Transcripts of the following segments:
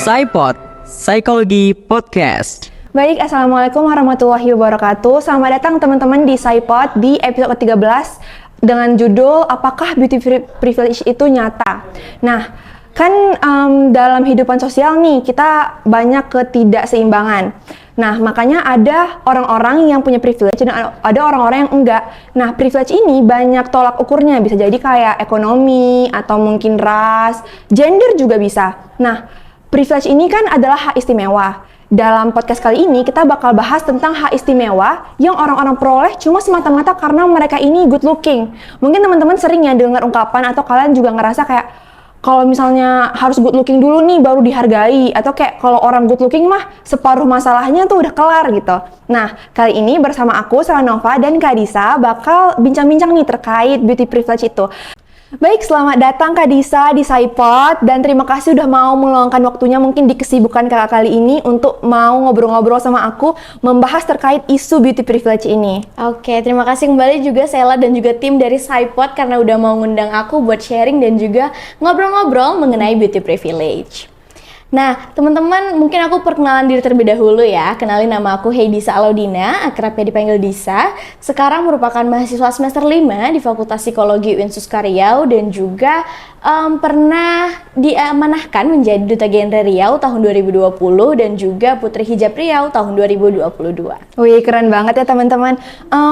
Saipod, Psikologi Podcast. Baik, Assalamualaikum warahmatullahi wabarakatuh. Selamat datang teman-teman di Saipod di episode ke-13 dengan judul Apakah Beauty Privilege itu nyata? Nah, kan dalam kehidupan sosial nih kita banyak ketidakseimbangan. Nah, makanya ada orang-orang yang punya privilege dan ada orang-orang yang enggak. Nah, privilege ini banyak tolak ukurnya. Bisa jadi kayak ekonomi atau mungkin ras, gender juga bisa. Nah, privilege ini kan adalah hak istimewa. Dalam podcast kali ini kita bakal bahas tentang hak istimewa yang orang-orang peroleh cuma semata-mata karena mereka ini good looking. Mungkin teman-teman sering ya dengar ungkapan atau kalian juga ngerasa kayak kalau misalnya harus good looking dulu nih baru dihargai, atau kayak kalau orang good looking mah separuh masalahnya tuh udah kelar gitu. Nah, kali ini bersama aku Selanova dan Kak Disa bakal bincang-bincang nih terkait beauty privilege itu. Baik, selamat datang Kak Disa di Saipod dan terima kasih udah mau meluangkan waktunya mungkin di kesibukan kakak kali ini untuk mau ngobrol-ngobrol sama aku membahas terkait isu beauty privilege ini. Oke, terima kasih kembali juga Sela dan juga tim dari Saipod karena udah mau ngundang aku buat sharing dan juga ngobrol-ngobrol mengenai beauty privilege. Nah, teman-teman, mungkin aku perkenalan diri terlebih dahulu ya. Kenalin, nama aku Heidisa Alaudina, akrabnya dipanggil Disa. Sekarang merupakan mahasiswa semester 5 di Fakultas Psikologi UIN Suska Riau dan juga pernah diamanahkan menjadi Duta Genre Riau tahun 2020 dan juga Putri Hijab Riau tahun 2022. Wih, keren banget ya teman-teman.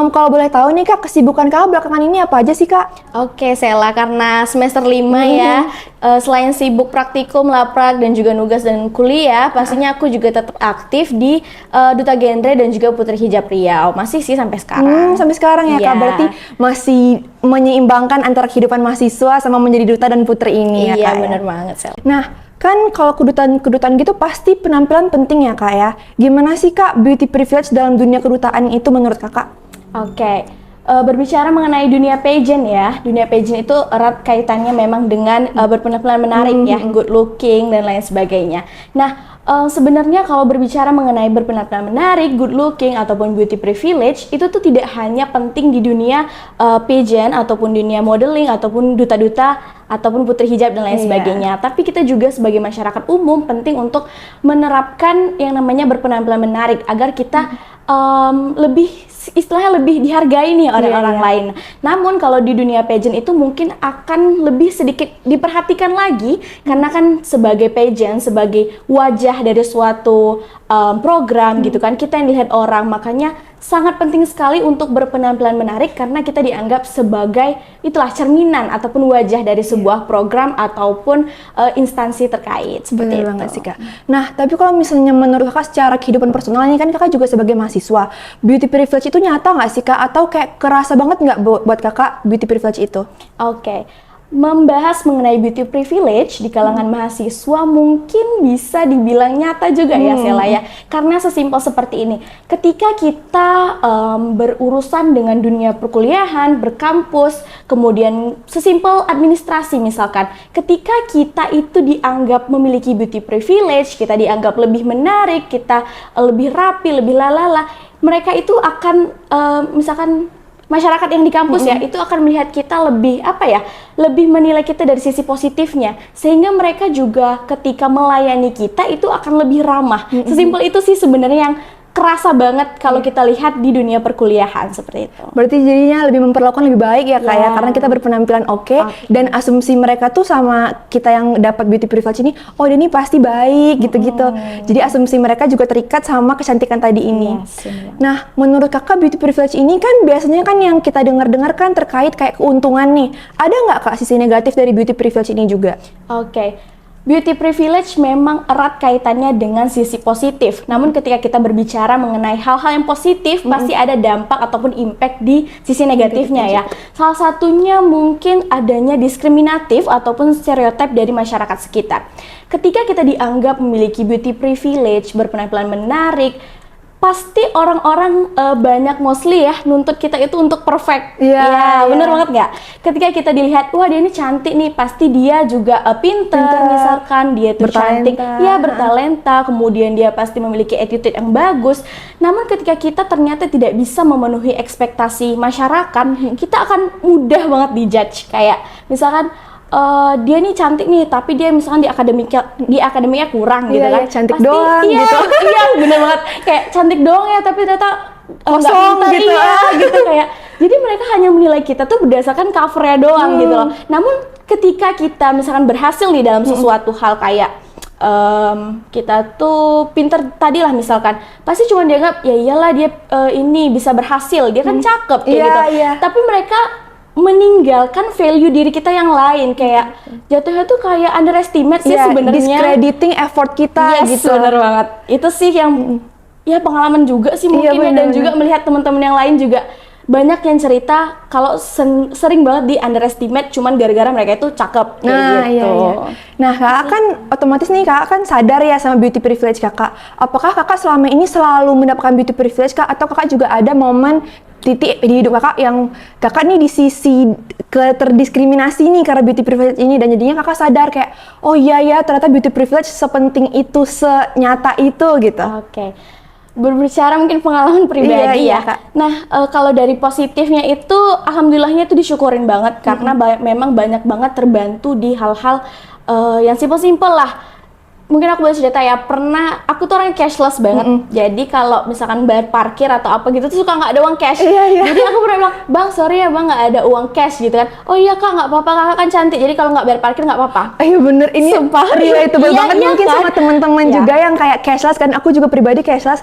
Kalau boleh tahu nih Kak, kesibukan Kak belakangan ini apa aja sih Kak? Oke, Sela, karena semester 5 ya, selain sibuk praktikum, laprak, dan juga nugas dan kuliah, pastinya aku juga tetap aktif di Duta Genre dan juga Putri Hijab Riau. Masih sih sampai sekarang. Sampai sekarang ya Kak, berarti masih menyeimbangkan antara kehidupan mahasiswa sama menjadi duta dan putri ini ya Kak. Iya, bener banget, Sel. Nah, kan kalau kedutaan gitu pasti penampilan penting ya Kak ya. Gimana sih Kak beauty privilege dalam dunia kedutaan itu menurut Kakak? Oke. Berbicara mengenai dunia pageant ya, dunia pageant itu erat kaitannya memang dengan berpenampilan menarik ya, good looking dan lain sebagainya. Nah, sebenarnya kalau berbicara mengenai berpenampilan menarik, good looking ataupun beauty privilege itu tuh tidak hanya penting di dunia pageant ataupun dunia modeling ataupun duta-duta ataupun putri hijab dan lain sebagainya. Tapi kita juga sebagai masyarakat umum penting untuk menerapkan yang namanya berpenampilan menarik agar kita istilahnya lebih dihargai nih orang-orang lain. Namun kalau di dunia pageant itu mungkin akan lebih sedikit diperhatikan lagi karena kan sebagai pageant, sebagai wajah dari suatu program gitu kan, kita yang dilihat orang, makanya sangat penting sekali untuk berpenampilan menarik karena kita dianggap sebagai itulah cerminan ataupun wajah dari sebuah program ataupun instansi terkait. Seperti Bener banget sih Kak. Nah, tapi kalau misalnya menurut Kakak secara kehidupan personal ini kan Kakak juga sebagai mahasiswa, beauty privilege itu nyata nggak sih Kak? Atau kayak kerasa banget nggak buat Kakak beauty privilege itu? Oke. Membahas mengenai beauty privilege di kalangan mahasiswa mungkin bisa dibilang nyata juga ya Sela ya, karena sesimpel seperti ini, ketika kita berurusan dengan dunia perkuliahan, berkampus, kemudian sesimpel administrasi misalkan, ketika kita itu dianggap memiliki beauty privilege, kita dianggap lebih menarik, kita lebih rapi, lebih lalala, mereka itu akan misalkan masyarakat yang di kampus ya, itu akan melihat kita lebih lebih menilai kita dari sisi positifnya, sehingga mereka juga ketika melayani kita itu akan lebih ramah. Sesimpel itu sih sebenarnya yang kerasa banget kalau kita lihat di dunia perkuliahan seperti itu. Berarti jadinya lebih memperlakukan lebih baik ya Kak ya, karena kita berpenampilan oke. Dan asumsi mereka tuh sama kita yang dapat beauty privilege ini, oh dia ini pasti baik gitu-gitu. Jadi asumsi mereka juga terikat sama kecantikan tadi ini. Nah, menurut Kakak beauty privilege ini kan biasanya kan yang kita dengar-dengar kan terkait kayak keuntungan nih. Ada nggak Kak sisi negatif dari beauty privilege ini juga? Oke. Beauty privilege memang erat kaitannya dengan sisi positif. Namun ketika kita berbicara mengenai hal-hal yang positif, pasti ada dampak ataupun impact di sisi negatifnya ya. Salah satunya mungkin adanya diskriminatif ataupun stereotip dari masyarakat sekitar. Ketika kita dianggap memiliki beauty privilege, berpenampilan menarik, pasti orang-orang banyak mostly ya nuntut kita itu untuk perfect. Iya, bener banget nggak? Ketika kita dilihat, wah dia ini cantik nih, pasti dia juga pinter misalkan, dia tuh cantik, ya bertalenta, kemudian dia pasti memiliki attitude yang bagus. Namun ketika kita ternyata tidak bisa memenuhi ekspektasi masyarakat, kita akan mudah banget dijudge. Kayak misalkan dia nih cantik nih, tapi dia misalkan di akademiknya kurang gitu kan. Iya, cantik Pasti, doang iya, gitu. Iya, bener banget. Kayak cantik doang ya, tapi ternyata nggak Kosong pintar, gitu. iya, gitu kayak. Jadi mereka hanya menilai kita tuh berdasarkan covernya doang gitu loh. Namun ketika kita misalkan berhasil nih dalam sesuatu hal kayak kita tuh pinter tadi lah misalkan, pasti cuma dianggap ya iyalah dia ini bisa berhasil, dia kan cakep kayak Iya, gitu. iya. Tapi mereka meninggalkan value diri kita yang lain, kayak jatuhnya tuh kayak underestimate sih Iya, sebenarnya. discrediting effort kita Yes, gitu. bener banget. Itu sih yang ya pengalaman juga sih mungkin Iya, ya, dan bener-bener. juga melihat teman-teman yang lain juga banyak yang cerita kalau sering banget di underestimate cuman gara-gara mereka itu cakep kayak Nah, gitu. iya, iya. Nah, kakak kan otomatis nih kakak kan sadar ya sama beauty privilege kakak. Apakah kakak selama ini selalu mendapatkan beauty privilege kak? Atau kakak juga ada momen titik di hidup kakak yang kakak nih di sisi terdiskriminasi nih karena beauty privilege ini, dan jadinya kakak sadar kayak, oh iya ya ternyata beauty privilege sepenting itu, senyata itu gitu. Oke. Berbicara mungkin pengalaman pribadi Iya, ya. Kak. Nah, kalau dari positifnya itu, alhamdulillahnya itu disyukurin banget karena memang banyak banget terbantu di hal-hal yang simpel-simpel lah. Mungkin aku boleh cerita ya, pernah aku tuh orang cashless banget. Jadi kalau misalkan bayar parkir atau apa gitu tuh suka nggak ada uang cash. Iya, iya. Jadi aku pernah bilang, "Bang, sorry ya Bang, nggak ada uang cash," gitu kan. "Oh iya Kak, nggak apa-apa, Kakak kan cantik. Jadi kalau nggak bayar parkir nggak apa-apa." Ayo bener, ini Sumpah. relatable Iya, banget iya mungkin kan? sama teman-teman Iya. juga yang kayak cashless kan. Aku juga pribadi cashless.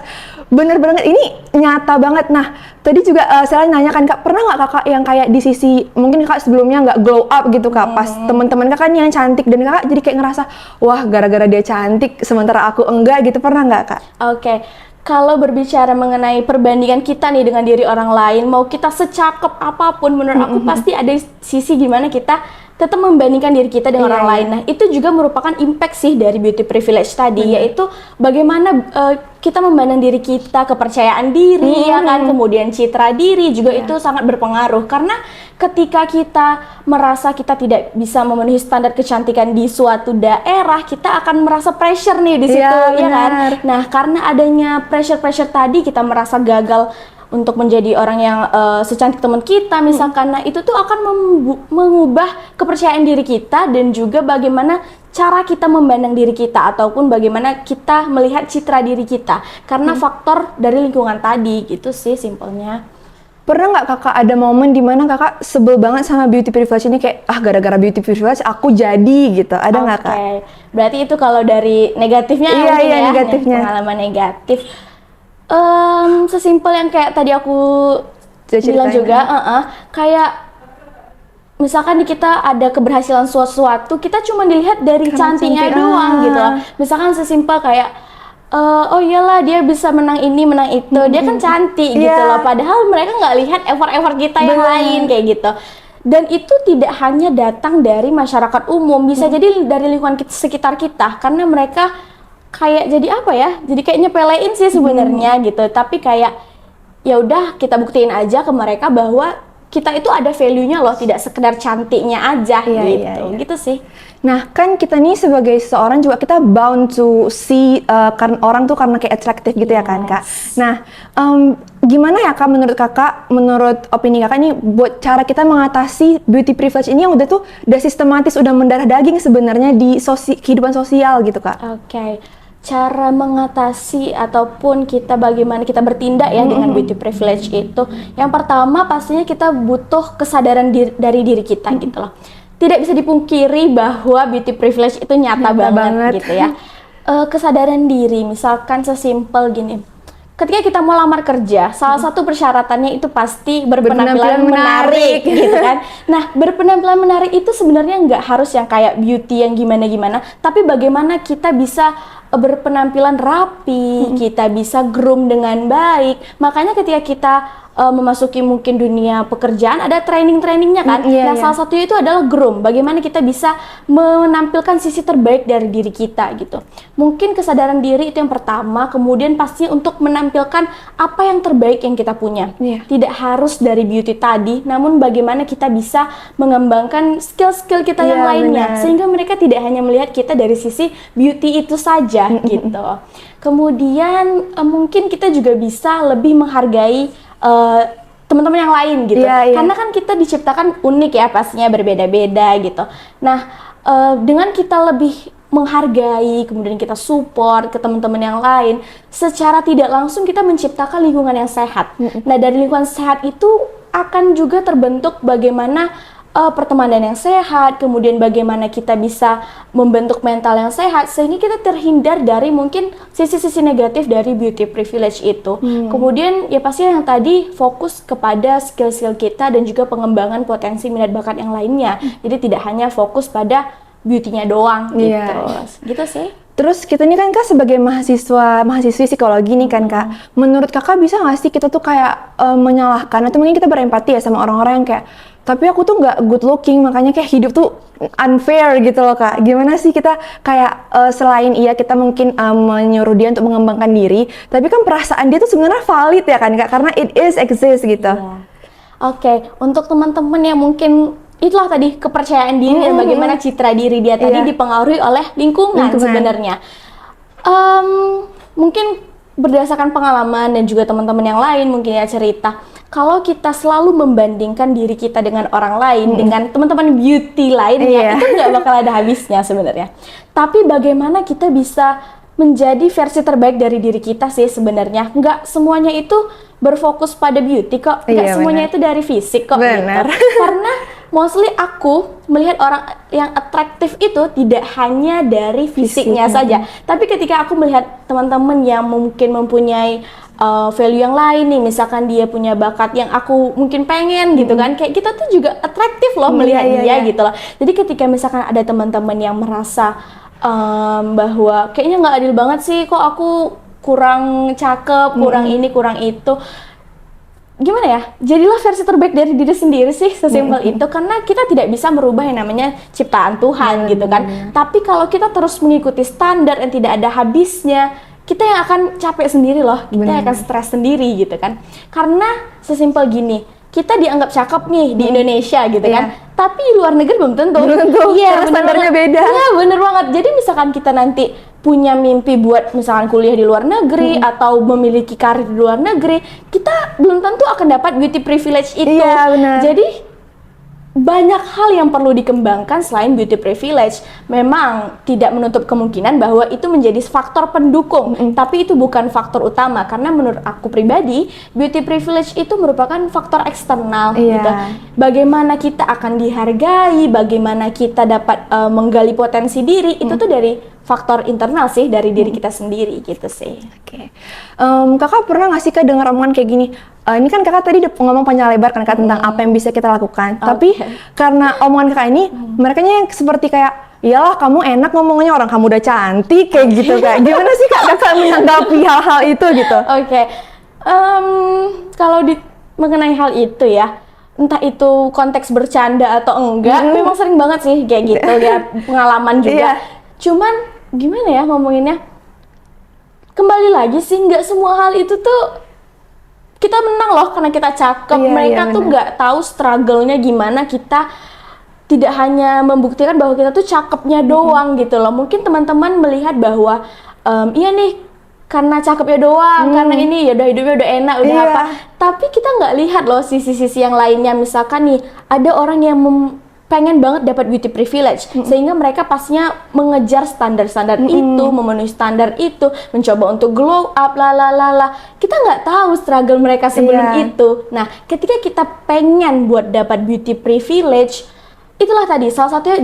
Bener banget, ini nyata banget. Nah, tadi juga saya nanya kan kak, pernah nggak kakak yang kayak di sisi mungkin kakak sebelumnya nggak glow up gitu kak, pas teman-teman kakak nih yang cantik dan kakak jadi kayak ngerasa wah gara-gara dia cantik sementara aku enggak gitu, pernah nggak kak? Oke, kalau berbicara mengenai perbandingan kita nih dengan diri orang lain, mau kita secakep apapun, menurut aku pasti ada sisi gimana kita tetap membandingkan diri kita dengan Iya, orang iya. lain. Nah, itu juga merupakan impact sih dari beauty privilege tadi, yaitu bagaimana kita memandang diri kita, kepercayaan diri, ya kan, kemudian citra diri juga itu sangat berpengaruh. Karena ketika kita merasa kita tidak bisa memenuhi standar kecantikan di suatu daerah, kita akan merasa pressure nih di situ, Iya, ya kan? benar. Nah, karena adanya pressure-pressure tadi, kita merasa gagal untuk menjadi orang yang secantik teman kita misalkan. Nah, itu tuh akan mengubah kepercayaan diri kita dan juga bagaimana cara kita memandang diri kita ataupun bagaimana kita melihat citra diri kita karena faktor dari lingkungan tadi, gitu sih simpelnya. Pernah nggak kakak ada momen dimana kakak sebel banget sama beauty privilege ini, kayak gara-gara beauty privilege aku jadi gitu, ada nggak kak? Oke, berarti itu kalau dari negatifnya Iya, mungkin iya, ya, negatifnya. pengalaman negatif. Sesimpel yang kayak tadi aku Sudah bilang ceritain, juga, kayak misalkan di kita ada keberhasilan sesuatu, kita cuma dilihat dari Karena cantiknya cantik, doang gitu loh. Misalkan sesimpel kayak oh iyalah dia bisa menang ini, menang itu, dia kan cantik gitu Iya. loh. Padahal mereka nggak lihat effort-effort kita yang Bener. lain kayak gitu. Dan itu tidak hanya datang dari masyarakat umum, bisa jadi dari lingkungan sekitar kita, karena mereka kayak jadi apa ya? Jadi kayak nyepelein sih sebenarnya gitu. Tapi kayak ya udah kita buktiin aja ke mereka bahwa kita itu ada value-nya loh, tidak sekedar cantiknya aja Iya, gitu. iya, iya. Gitu sih. Nah, kan kita nih sebagai seseorang juga kita bound to see karena orang tuh karena kayak atraktif gitu ya kan kak. Nah, gimana ya kak menurut opini kakak nih buat cara kita mengatasi beauty privilege ini yang udah sistematis, udah mendarah daging sebenarnya di kehidupan sosial gitu kak? Oke. Cara mengatasi ataupun kita bagaimana kita bertindak ya dengan beauty privilege itu, yang pertama pastinya kita butuh kesadaran dari diri kita gitu loh. Tidak bisa dipungkiri bahwa beauty privilege itu nyata banget gitu ya. Kesadaran diri, misalkan sesimpel gini, ketika kita mau lamar kerja, salah satu persyaratannya itu pasti berpenampilan menarik gitu kan. Nah, berpenampilan menarik itu sebenarnya nggak harus yang kayak beauty yang gimana-gimana, tapi bagaimana kita bisa berpenampilan rapi, kita bisa groom dengan baik. Makanya ketika kita memasuki mungkin dunia pekerjaan, ada training-trainingnya kan. Iya, Nah, iya. salah satu itu adalah groom. Bagaimana kita bisa menampilkan sisi terbaik dari diri kita gitu. Mungkin kesadaran diri itu yang pertama, kemudian pasti untuk menampilkan apa yang terbaik yang kita punya. Iya. Tidak harus dari beauty tadi, namun bagaimana kita bisa mengembangkan skill-skill kita yang Iya, lainnya, benar. sehingga mereka tidak hanya melihat kita dari sisi beauty itu saja gitu. Kemudian mungkin kita juga bisa lebih menghargai teman-teman yang lain gitu. Iya. Karena kan kita diciptakan unik ya, pastinya berbeda-beda gitu. Nah, dengan kita lebih menghargai, kemudian kita support ke teman-teman yang lain, secara tidak langsung kita menciptakan lingkungan yang sehat. Nah, dari lingkungan sehat itu akan juga terbentuk bagaimana pertemanan yang sehat, kemudian bagaimana kita bisa membentuk mental yang sehat, sehingga kita terhindar dari mungkin sisi-sisi negatif dari beauty privilege itu. Kemudian ya pasti yang tadi fokus kepada skill-skill kita dan juga pengembangan potensi minat bakat yang lainnya. Jadi tidak hanya fokus pada beauty-nya doang gitu. Iya. Gitu sih. Terus kita ini kan Kak sebagai mahasiswi psikologi nih kan Kak, menurut Kakak bisa nggak sih kita tuh kayak menyalahkan atau mungkin kita berempati ya sama orang-orang yang kayak, tapi aku tuh nggak good looking makanya kayak hidup tuh unfair gitu loh Kak. Gimana sih kita kayak selain iya kita mungkin menyuruh dia untuk mengembangkan diri, tapi kan perasaan dia tuh sebenarnya valid ya kan Kak, karena it is exist gitu. Iya. Oke, untuk teman-teman yang mungkin itulah tadi kepercayaan diri dan bagaimana citra diri dia tadi dipengaruhi oleh lingkungan. Sebenarnya. Mungkin berdasarkan pengalaman dan juga teman-teman yang lain mungkin ya cerita, kalau kita selalu membandingkan diri kita dengan orang lain, dengan teman-teman beauty lainnya, itu nggak bakal ada habisnya sebenarnya. Tapi bagaimana kita bisa menjadi versi terbaik dari diri kita sih sebenarnya. Nggak semuanya itu berfokus pada beauty kok, nggak semuanya itu dari fisik kok. Gitu. Karena mostly aku melihat orang yang atraktif itu tidak hanya dari fisiknya saja, tapi ketika aku melihat teman-teman yang mungkin mempunyai value yang lain nih, misalkan dia punya bakat yang aku mungkin pengen gitu kan, kayak kita tuh juga atraktif loh melihat dia gitu loh. Jadi ketika misalkan ada teman-teman yang merasa bahwa kayaknya nggak adil banget sih, kok aku kurang cakep, kurang ini, kurang itu. Gimana ya? Jadilah versi terbaik dari diri sendiri sih, sesimpel itu. Karena kita tidak bisa merubah yang namanya ciptaan Tuhan gitu kan. Tapi kalau kita terus mengikuti standar yang tidak ada habisnya, kita yang akan capek sendiri loh. Kita yang akan stres sendiri gitu kan. Karena sesimpel gini, kita dianggap cakep nih di Indonesia gitu kan. Tapi di luar negeri belum tentu. Iya, standarnya beda. Iya, bener banget. Jadi misalkan kita nanti punya mimpi buat misalkan kuliah di luar negeri atau memiliki karir di luar negeri, kita belum tentu akan dapat beauty privilege itu. Iya, benar. Jadi banyak hal yang perlu dikembangkan selain beauty privilege. Memang tidak menutup kemungkinan bahwa itu menjadi faktor pendukung, tapi itu bukan faktor utama. Karena menurut aku pribadi, beauty privilege itu merupakan faktor eksternal. Gitu. Bagaimana kita akan dihargai, bagaimana kita dapat menggali potensi diri, itu tuh dari faktor internal sih, dari diri kita sendiri gitu sih. Oke. Kakak pernah nggak sih Kak dengar omongan kayak gini? Ini kan Kakak tadi udah ngomong panjang lebar kan Kak tentang apa yang bisa kita lakukan. Tapi karena omongan Kakak ini, mereka yang seperti kayak, iyalah kamu enak ngomongnya, orang kamu udah cantik kayak gitu Kak. Gimana sih Kak Kakak menanggapi hal-hal itu gitu? Oke. Kalau mengenai hal itu ya, entah itu konteks bercanda atau enggak, memang sering banget sih kayak gitu ya, pengalaman juga. Cuman gimana ya ngomonginnya, kembali lagi sih nggak semua hal itu tuh kita menang loh karena kita cakep. Mereka tuh nggak tahu struggle-nya gimana. Kita tidak hanya membuktikan bahwa kita tuh cakepnya doang gitu loh. Mungkin teman-teman melihat bahwa iya nih karena cakepnya doang, karena ini ya udah hidupnya udah enak, udah apa. Tapi kita nggak lihat loh sisi-sisi yang lainnya. Misalkan nih ada orang yang pengen banget dapat beauty privilege, sehingga mereka pastinya mengejar standar-standar itu, memenuhi standar itu, mencoba untuk glow up, kita nggak tahu struggle mereka sebelum itu. Nah, ketika kita pengen buat dapat beauty privilege, itulah tadi salah satunya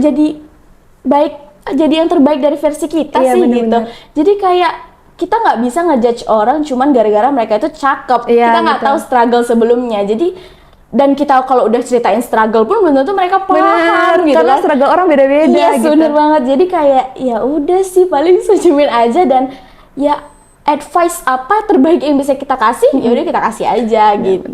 jadi yang terbaik dari versi kita sih gitu. Jadi kayak kita nggak bisa ngejudge orang cuman gara-gara mereka itu cakep. Kita nggak tahu struggle sebelumnya. Jadi dan kita kalau udah ceritain struggle pun belum tentu mereka paham gitu karena kan. struggle orang beda-beda gitu. Bener banget. Jadi kayak ya udah sih paling senyumin aja dan ya advice apa terbaik yang bisa kita kasih, ya udah kita kasih aja gitu.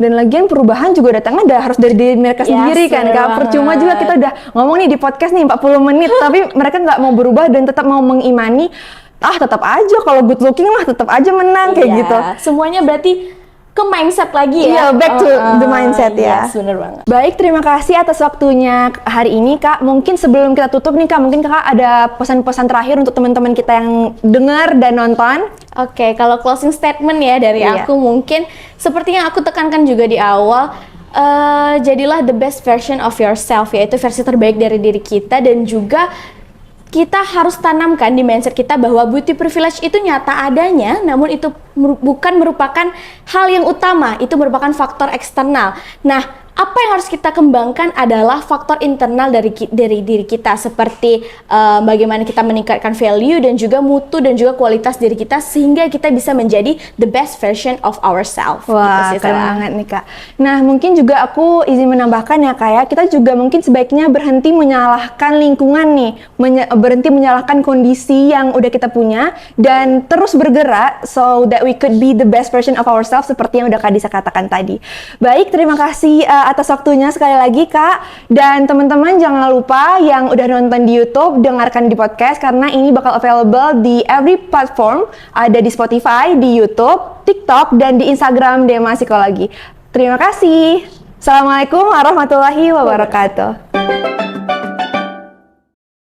Dan lagian perubahan juga datangnya harus dari diri mereka sendiri kan Kak. Percuma juga kita udah ngomong nih di podcast nih 40 menit tapi mereka nggak mau berubah dan tetap mau mengimani tetap aja kalau good looking lah tetap aja menang kayak gitu. Semuanya berarti ke mindset lagi Iya, ya. back to the mindset ya. Yes, bener banget. Baik, terima kasih atas waktunya hari ini Kak. Mungkin sebelum kita tutup nih Kak, mungkin Kakak ada pesan-pesan terakhir untuk teman-teman kita yang dengar dan nonton. Oke, kalau closing statement ya dari Iya. aku mungkin seperti yang aku tekankan juga di awal, jadilah the best version of yourself, yaitu versi terbaik dari diri kita, dan juga kita harus tanamkan di mindset kita bahwa beauty privilege itu nyata adanya, namun itu bukan merupakan hal yang utama, itu merupakan faktor eksternal. Nah, apa yang harus kita kembangkan adalah faktor internal dari diri kita, seperti bagaimana kita meningkatkan value dan juga mutu dan juga kualitas diri kita sehingga kita bisa menjadi the best version of ourselves. Wah, Gitu sih, keren Sela. banget nih Kak. Nah, mungkin juga aku izin menambahkan ya Kak ya, kita juga mungkin sebaiknya berhenti menyalahkan lingkungan nih, berhenti menyalahkan kondisi yang udah kita punya, dan terus bergerak so that we could be the best version of ourselves seperti yang udah Kak Disa katakan tadi. Baik, terima kasih atas waktunya sekali lagi Kak, dan teman-teman jangan lupa yang udah nonton di YouTube, dengarkan di podcast karena ini bakal available di every platform, ada di Spotify, di YouTube, TikTok, dan di Instagram Dema Psikologi. Terima kasih. Assalamualaikum warahmatullahi wabarakatuh.